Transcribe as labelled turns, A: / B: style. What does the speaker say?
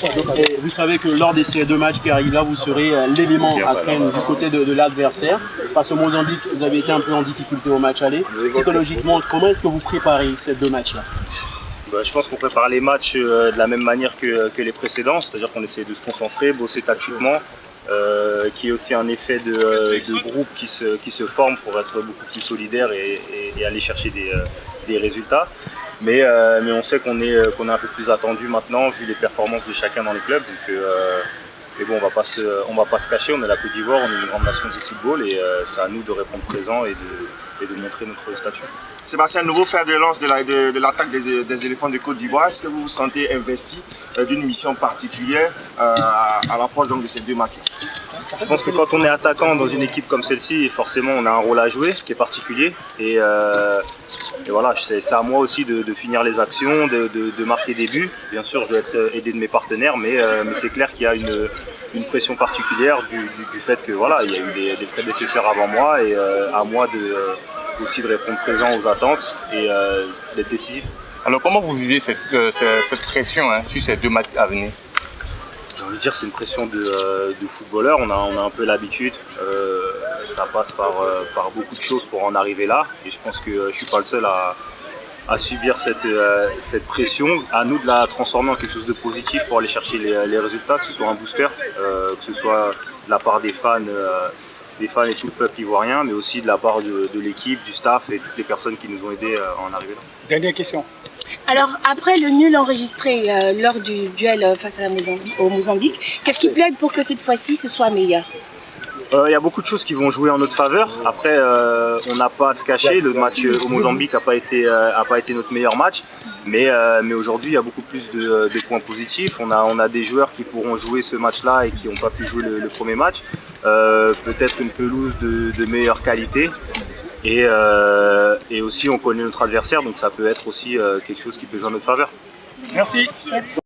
A: Et vous savez que lors de ces deux matchs qui arrivent là, vous serez l'élément à craindre du côté de l'adversaire. Face au Mozambique, vous avez été un peu en difficulté au match aller. Psychologiquement, comment est-ce que vous préparez ces deux matchs-là?
B: Je pense qu'on prépare les matchs de la même manière que les précédents, c'est-à-dire qu'on essaie de se concentrer, bosser tactiquement, qu'il y ait aussi un effet de groupe qui se forme pour être beaucoup plus solidaire et aller chercher des résultats. Mais on sait qu'on est un peu plus attendu maintenant vu les performances de chacun dans les clubs. Donc, mais bon, on va pas se cacher, on est la Côte d'Ivoire, on est une grande nation du football et c'est à nous de répondre présent et de montrer notre statut.
C: Sébastien, nouveau fer de lance de l'attaque des éléphants de Côte d'Ivoire. Est-ce que vous vous sentez investi d'une mission particulière à l'approche de ces deux matchs?
B: Je pense que quand on est attaquant dans une équipe comme celle-ci, forcément on a un rôle à jouer qui est particulier. Et voilà, c'est à moi aussi de finir les actions, de marquer des buts. Bien sûr, je dois être aidé de mes partenaires, mais c'est clair qu'il y a une pression particulière du fait que voilà, il y a eu des prédécesseurs avant moi et à moi aussi de répondre présent aux attentes et d'être décisif.
D: Alors comment vous vivez cette pression sur ces deux matchs à venir?
B: J'ai envie de dire c'est une pression de footballeur, on a un peu l'habitude, ça passe par beaucoup de choses pour en arriver là et je pense que je ne suis pas le seul à subir cette pression. À nous de la transformer en quelque chose de positif pour aller chercher les résultats, que ce soit un booster, que ce soit de la part des fans et tout le peuple ivoirien, mais aussi de la part de l'équipe, du staff et toutes les personnes qui nous ont aidés à en arriver là.
E: Dernière question.
F: Alors, après le nul enregistré lors du duel face au Mozambique, qu'est-ce qui plaide pour que cette fois-ci ce soit meilleur?
B: Il y a beaucoup de choses qui vont jouer en notre faveur. Après, on n'a pas à se cacher. Le match au Mozambique n'a pas été notre meilleur match. Mais aujourd'hui, il y a beaucoup plus de points positifs. On a des joueurs qui pourront jouer ce match-là et qui n'ont pas pu jouer le premier match. Peut-être une pelouse de meilleure qualité. Et aussi, on connaît notre adversaire, donc ça peut être aussi quelque chose qui peut jouer en notre faveur.
E: Merci.
F: Merci.